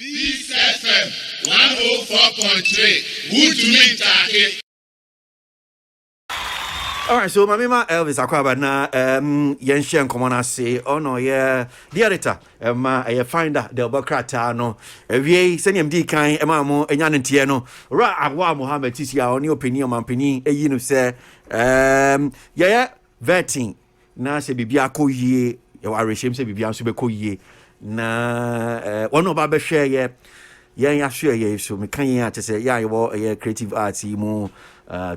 Peace FM 104.3. Who to meet Taki? All right, so my name is Elvis Akwaba na yenshen komona say ono ye the editor ma ye finder the Obokrata no ewie senior MD kan ema mo enya ntie no ra Awa Mohammed tisia oni opinion mampani eyi no say ye vetting na se bibia koyie ye wa reshem se bibia so be koyie na ono ba be hwe ye yen ahwe ye so me kan yen atese ya ye creative arts mu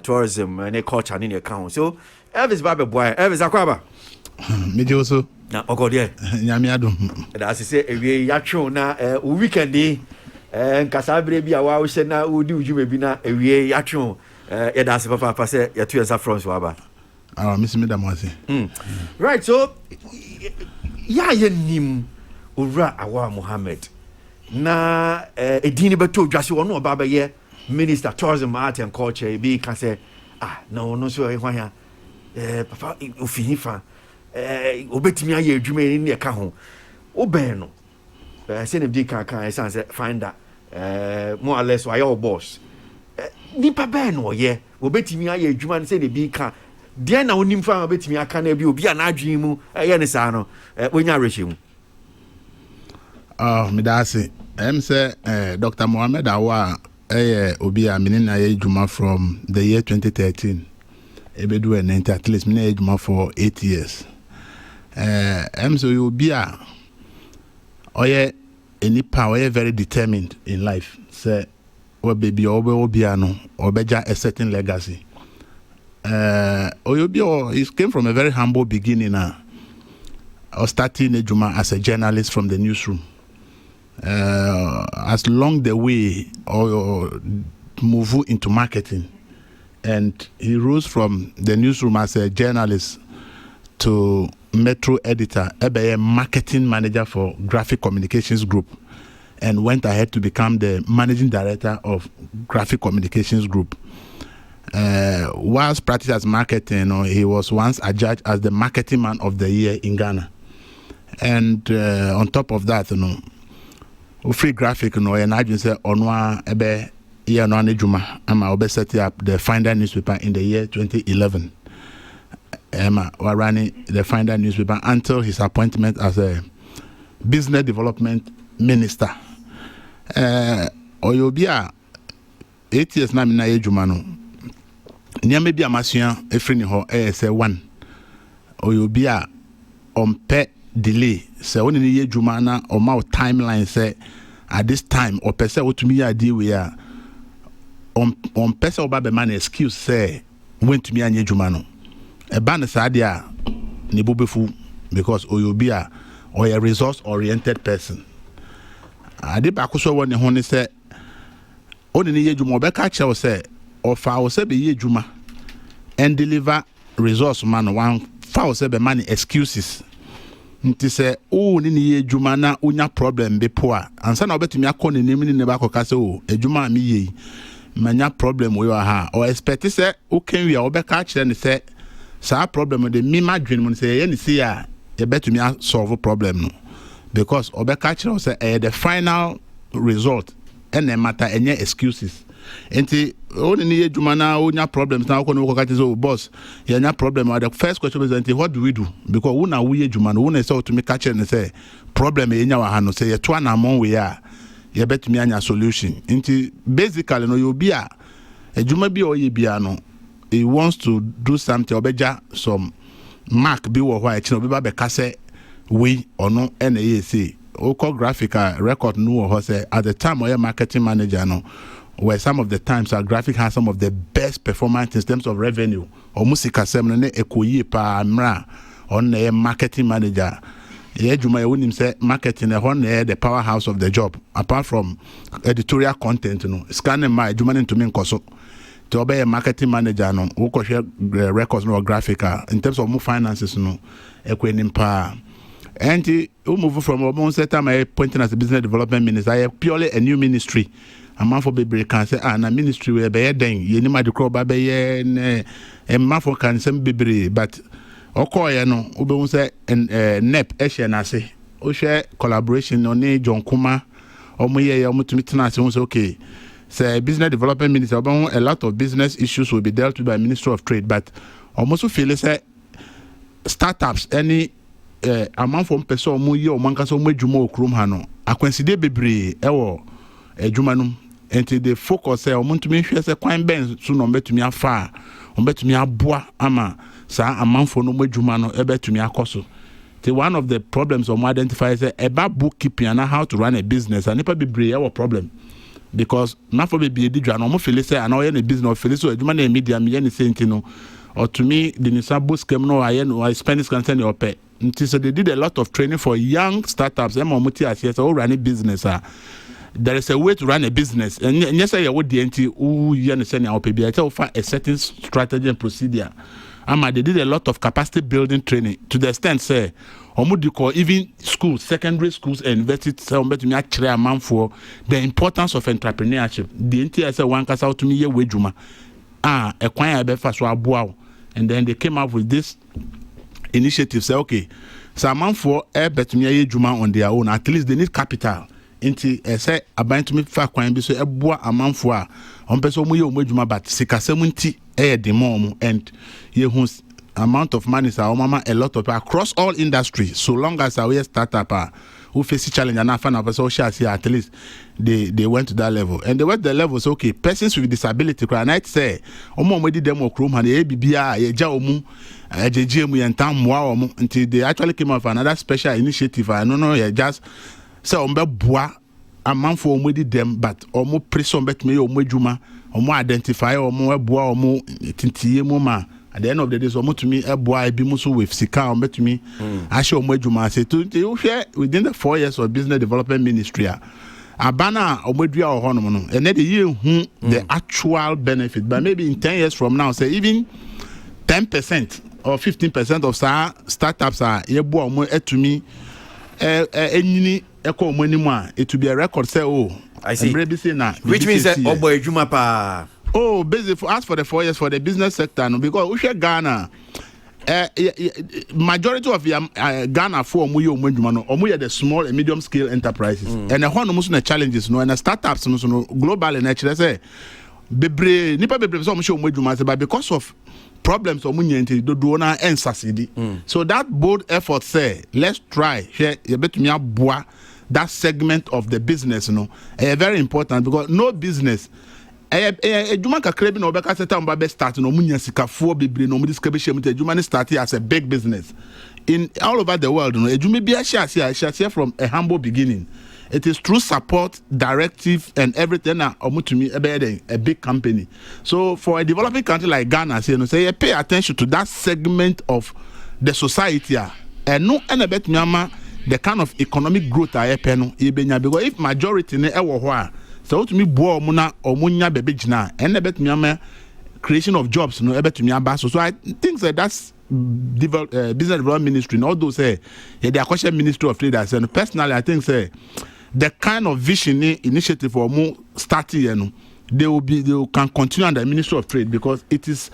tourism and culture in your account. So Elvis Baba boy, Elvis Akwaba. Me also. Na ogodie. Nyame adom. That is say ewie yatwo na weekend nkasabre bi awa wo hye na odi udwuma bi na ewie yatwo ye da se papa say yeto yesa from so aba. Miss me da mo ase. Right, so ya yenim Owura Awa Mohammed na edini beto dwase wono oba ba ye Minister Tourism, Art and Culture, be can say, no, so I want Papa, Ufinifa, Obetimia, you dreaming in your cajon. Obeno, send him Dick can find that more or less why your boss. Nipa Beno, yeah, Obetimia, you dream say the big car. Diana, when you found Obetimia can be an adrimu, Yanisano, when you're rishing. Midasi, say, Dr. Mohammed Awa. Obi a mini na ejuma from the year 2013 ebedu en at least mini ejuma for 8 years so obi a oye enipa oye very determined in life say baby obi a no obeja a certain legacy obi he came from a very humble beginning or starting ejuma as a journalist from the newsroom. As along the way or move into marketing, and he rose from the newsroom as a journalist to Metro editor, a marketing manager for Graphic Communications Group, and went ahead to become the managing director of Graphic Communications Group. Whilst practicing as marketing, he was once adjudged as the marketing man of the year in Ghana, and on top of that, free graphic no and I just say onwa ebe year no anejuma ama obe set up the Finder newspaper in the year 2011 we're running the Finder newspaper until his appointment as a business development minister oyobia 8 years na me na ejuma no niam bia masua efri ni ho say 1 oyobia ompe delay say when ni ejuma na o ma timeline say at this time or person otumi ya deal we are on person oba be man excuse say when to me anya ejuma no e ba na sa dia ni bobefu because oyobi a or a resource oriented person ade ba ko so woni ho ni say oni ni ejuma obe ka che say ofa o say be ejuma and deliver resource man one fa o say be man excuses nti se ni ejuma na unya problem be poa ansa na obetumi akọ ne nemi ne ba koka se ejuma mi ye manya problem we ha or expect se o kan wi a obeka kire ne se sa problem de mi madwen mu se ye ne se a ye betumi solve problem no because obeka kire se the final result and no matter any excuses enti ni ejuma na unya problems na akọ no koka se boss ye nya problem the first question is what do we do because we na we ejuma no we na say to me catch and say problem e nya wa ha no say ye to anamon we a ye betumi anya solution enti basically no you be a ejuma bi o ye bia no he wants to do something obeja some mark bi wo ho a chi no be ba be ka say we or no na ye say o call graphical record no ho say at the time o marketing manager no where some of the times our graphic has some of the best performance in terms of revenue or musica semna ne ekoyi pa mra on a marketing manager ye juma ye wonim say marketing e hon the powerhouse of the job apart from editorial content no scanning my juma into me nkoso to obey a marketing manager no wo ko share records no graphical in terms of mo finances no ekwenim pa and we move from one set time appointing as a business development minister purely a new ministry amount for baby can say na ministry we be den ye ni ma de kro ba be ye ne amount for can say baby but okoye no we be say nep e share na say o share collaboration no ne John Kuma omo ye omo to meet na say okay say business development minister a lot of business issues will be dealt with by Ministry of Trade, but almost feel say startups any amount from person omo ye omo nka so omo adwuma okrum ha no akwenside bebre ewo adwuma no enti the focus say omo to me hwe say kwan ben so no betumi afa betumi aboa ama sa amanfo no adwuma no betumi akoso. One of the problems we identify is about bookkeeping and how to run a business. And if be brave, our problem because not for be did you no feel say I know any business or feel so you man media me any saying no or to me the Nisabu scheme no I Spanish concern your pay. So they did a lot of training for young startups. Them muti as yes, all running business. There is a way to run a business, and yes, I would the who you understand our PBI tell for a certain strategy and procedure. They did a lot of capacity building training to the extent say even schools, secondary schools and universities actually a man for the importance of entrepreneurship. The entire say one cast out to me ye wejuma. A kwanya befa so aboa. And then they came up with this initiative say okay, so a man for betumi ye juma on their own. At least they need capital. Inti say aban to me fa kwan bi so eboa amanfo a on person mu ye omadwuma but sikasem nti the mom and you amount of money is our mama a lot of across all industries so long as our startup who face challenge and find a social here at least they went to that level and they went the levels okay persons with disability can I say we did them room and ABBA ja omu JGM until they actually came up with another special initiative I don't know just so boa a man for did them but omo prison bet me omedjuma omo identify omo boa omo tintie moma at the end of the day so omo to me boa bi muso with sika omo to me ashe omedjuma say to you share within the 4 years of business development ministry abana omedua ohonom no and the year the actual benefit but maybe in 10 years from now say even 10% or 15% of startups are ye boa omo etumi enyini eko omo it will be a record say I see. Which means that Obo Ejuma pa. Oh, basically for us for the 4 years for the business sector, no, because we share Ghana. Majority of Ghana for omu the small and medium scale enterprises. And the one almost challenges no and the startups no global and actually say bebre nipa bebre so omu Ejuma but because of problems omunye do na en succeed. So that bold effort say let's try here you betumi aboa that segment of the business very important because no business ejuma kakra bi na obeka seta mba be start no munya sikafo bebre no mudis kabe shemu ejuma start as a big business in all over the world ejuma bi share from a humble beginning. It is through support, directive, and everything that a big company. So for a developing country like Ghana, say pay attention to that segment of the society, and no and bet the kind of economic growth I because if majority so to me bo muna omunya bebejina and bet creation of jobs no bet me so I think that that's business development ministry and all those say they are question Ministry of Trade and personally I think say the kind of vision initiative for more starting they can continue under the Ministry of Trade because it is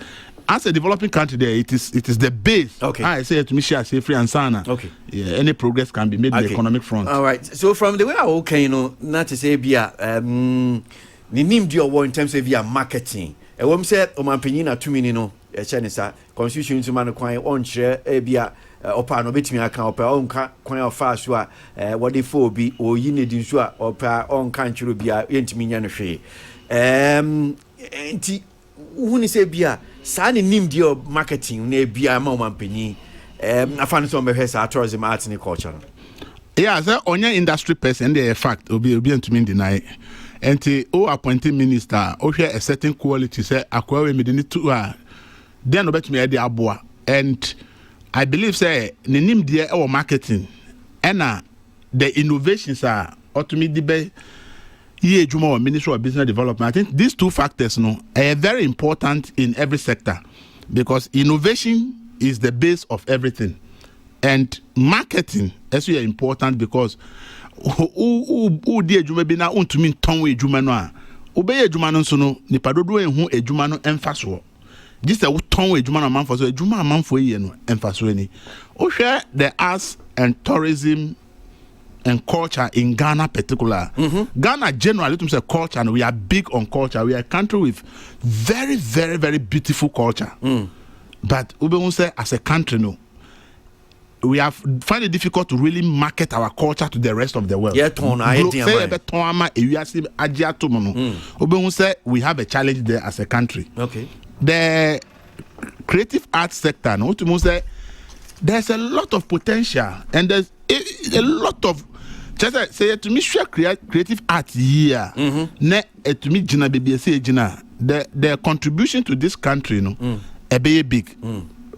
as a developing country there it is the base. Okay. I say to me share say free and sana. Okay. Yeah, any progress can be made in the economic front. All right. So from the way I okay not to say bia the name do your in terms of via marketing. E wom say o man panyin na tumi ni no e che ne sa constitution to man kwan on share e bia opa no betimi aka opa onka kwan ofa so a what dey for bi o yi ne din so a opa onka nchiro bia yentimi nya no hwe enti who say bia sa ne nim di marketing na bia ma man panyin afan so be hwesa tourism arts and culture. Yeah, so onye industry person dey fact obi ntumi deny enti o appointed minister o hwe a certain quality say akwa we medini to then no betumi e dey aboa and I believe say nenim there our marketing and the innovations are ultimately be ye juma Ministry of Business Development. I think these two factors are very important in every sector because innovation is the base of everything and marketing is very important because who die juma bi na untumi ton we juma no a obeye juma no so no nipa dodo ehu ejuma no emfaso just a ton we juma na man for so ejuma man for ye no emfaso ni o hwe the arts and tourism and culture in Ghana particular. Ghana generally, to say culture, and we are big on culture. We are a country with very, very, very beautiful culture. But we won't say as a country, no. We have find it difficult to really market our culture to the rest of the world. We have a challenge there as a country. Okay. The creative arts sector, no, to say there's a lot of potential and there's a lot of just say to me share creative art here. Ne to me jina baby say jina the contribution to this country, no, a very big.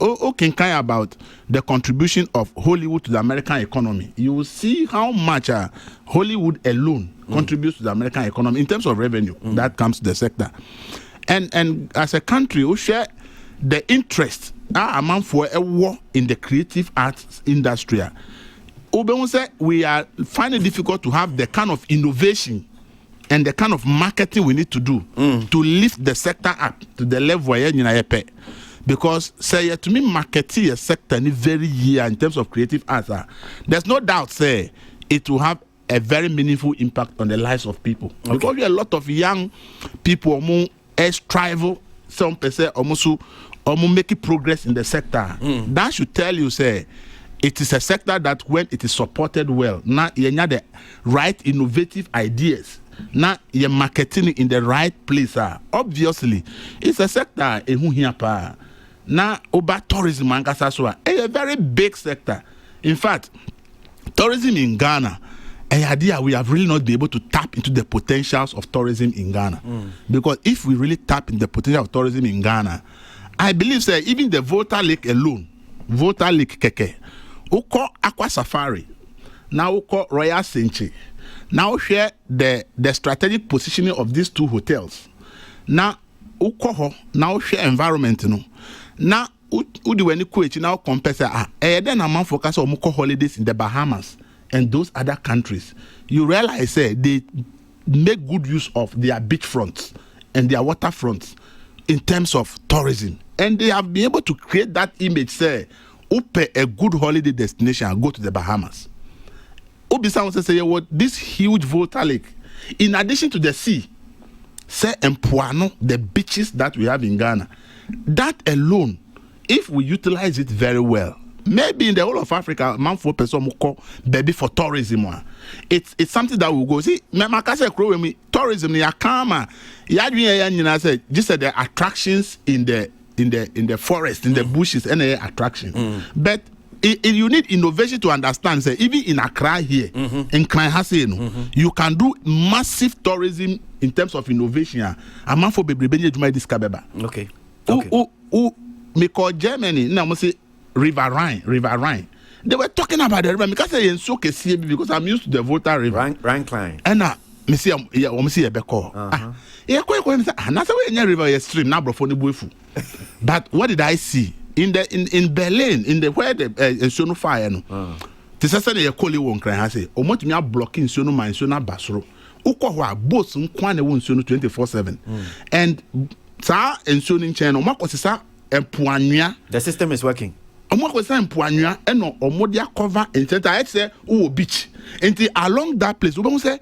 Okay, kind about the contribution of Hollywood to the American economy. You will see how much Hollywood alone contributes to the American economy in terms of revenue that comes to the sector. And as a country, we share the interest amount for a war in the creative arts industry. We are finding it difficult to have the kind of innovation and the kind of marketing we need to do to lift the sector up to the level where you pay. Because say to me marketing a sector in very year in terms of creative arts, there's no doubt say it will have a very meaningful impact on the lives of people. Okay. Because we have a lot of young people who strive, some person almost making progress in the sector. That should tell you say it is a sector that when it is supported well, now you have the right innovative ideas. Now you're marketing in the right place. Obviously, it's a sector now about tourism and a very big sector. In fact, tourism in Ghana, an idea we have really not been able to tap into the potentials of tourism in Ghana. Because if we really tap into the potential of tourism in Ghana, I believe say even the Volta Lake alone, Volta Lake Keke, Uko Aqua Safari, now Uko Royal Senchi, now share the strategic positioning of these two hotels. Now Uko now share environment no. Now Udi when you now compare then a man focus on Muko holidays in the Bahamas and those other countries. You realize say they make good use of their beachfronts and their waterfronts in terms of tourism. And they have been able to create that image, say, pay a good holiday destination and go to the Bahamas. Obisa wants to say, well, this huge Volta Lake, in addition to the sea, say Empuano, the beaches that we have in Ghana, that alone, if we utilize it very well, maybe in the whole of Africa, man for person call baby for tourism. It's something that will go. See, tourism ya kama ya say just the attractions in the forest, in the bushes, and attraction. But you need innovation to understand. Say even in Accra here, in Kranhase, you can do massive tourism in terms of innovation. A man for baby discover. Okay. Me call Germany. Now I say River Rhine. They were talking about the river because they in so because I'm used to the Volta River. Rhine. And now me see a beko. River is stream now before the buifu. But what did I see in Berlin in the where the Nsonu fire no? This is a call you won't cry. I say, "O me are blocking Nsonu my Nsonu basro." Ukwa boats nkwane won Nsonu 24/7. And sa Nsonu in China, makosisa empuanua. The system is working. Omokwesa empuanua eno omodia cover in center. I say beach. And along that place, we say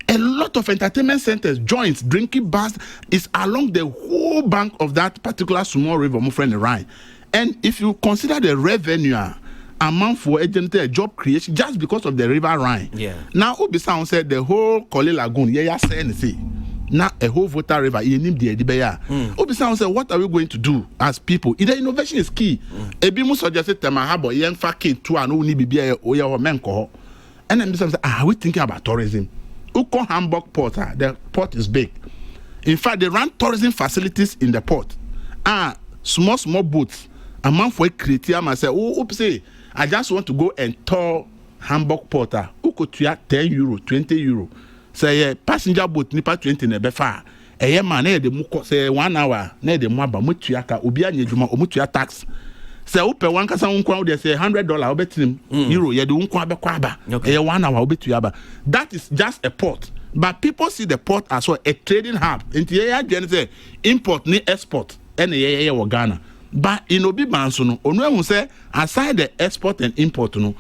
a lot of entertainment centers, joints, drinking bars is along the whole bank of that particular small river, my friend, Rhine. And if you consider the revenue amount for job creation just because of the river Rhine. Now, Obisan said the whole Kole Lagoon, now a whole Volta River, Obisan said, what are we going to do as people? Either innovation is key. Ebimu suggested Temahabo, young fucking two and only be or menko. And then Obisan said, we thinking about tourism? Uko Hamburg port, the port is big. In fact, they run tourism facilities in the port. Small boats. A man for a criterion, I say, I just want to go and tour Hamburg port. Uko tuya 10 euro, 20 euro. Say passenger boat nipa 20 ne befa. Eye man na de muko say 1 hour na de mwaba mutuya ka obi anyejuma omutuya tax. Say upe wan kasa unkwa dey say $100 obetim euro ye de unkwa abekwa aba. Eye 1 hour obetuya aba. That is just a port. But people see the port as well a trading hub. Inti ye say import ni export ene ye Ghana. But in Obi Banso no onu say aside the export and import no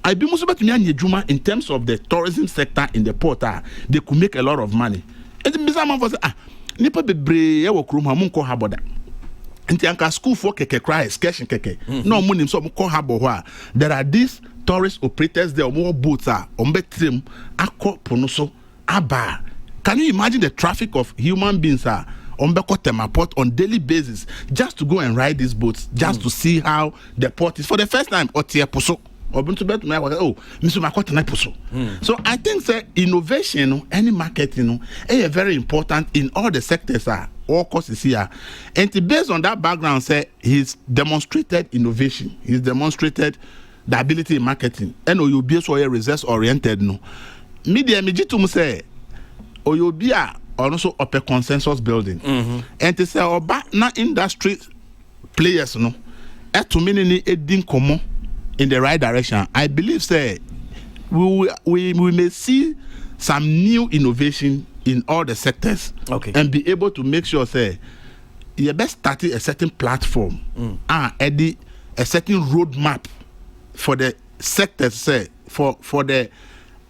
I be muso betumi anye juma in terms of the tourism sector in the port. They could make a lot of money. And the business man for say nipa bebre e wo krom ha mun ko haboda. Nti anka school for keke cry excursion keke. No mo nim so mo ko habo ho a. There are these tourist operators there more boats betrim akọ so aba. Can you imagine the traffic of human beings Tema port on daily basis just to go and ride these boats, just to see how the port is for the first time. So I think that innovation, any marketing, is very important in all the sectors. All courses here, and based on that background, say he's demonstrated innovation. He's demonstrated the ability in marketing. And you be so results oriented. No, media to say, you be also upper consensus building, and to say oba na industry players no, to many edin common in the right direction. I believe say we may see some new innovation in all the sectors, and be able to make sure say you best start a certain platform, a certain roadmap for the sectors. Say for the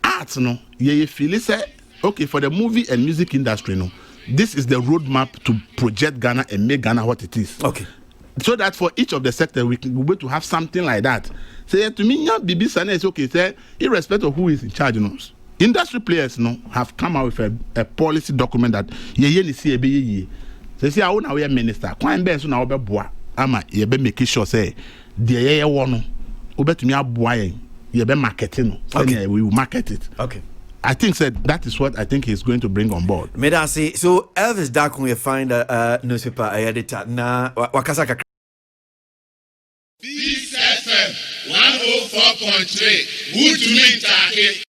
arts, no, you feel say. Okay, for the movie and music industry, no, this is the roadmap to project Ghana and make Ghana what it is. Okay. So that for each of the sectors, we can be able to have something like that. Say to me, Bibi Sana is okay. Say, irrespective of who is in charge, you know, industry players, you know, have come out with a policy document that ye say, I want our minister. Quite best on our bois. Ama ye be making sure say the ye one ube to me a boy ye be marketing. Okay, we will market it. Okay. I think that is what I think he's going to bring on board. Medasi, so Elvis Dakun, you find a newspaper editor na wakasaka. Peace FM 104.3. Good to meet you.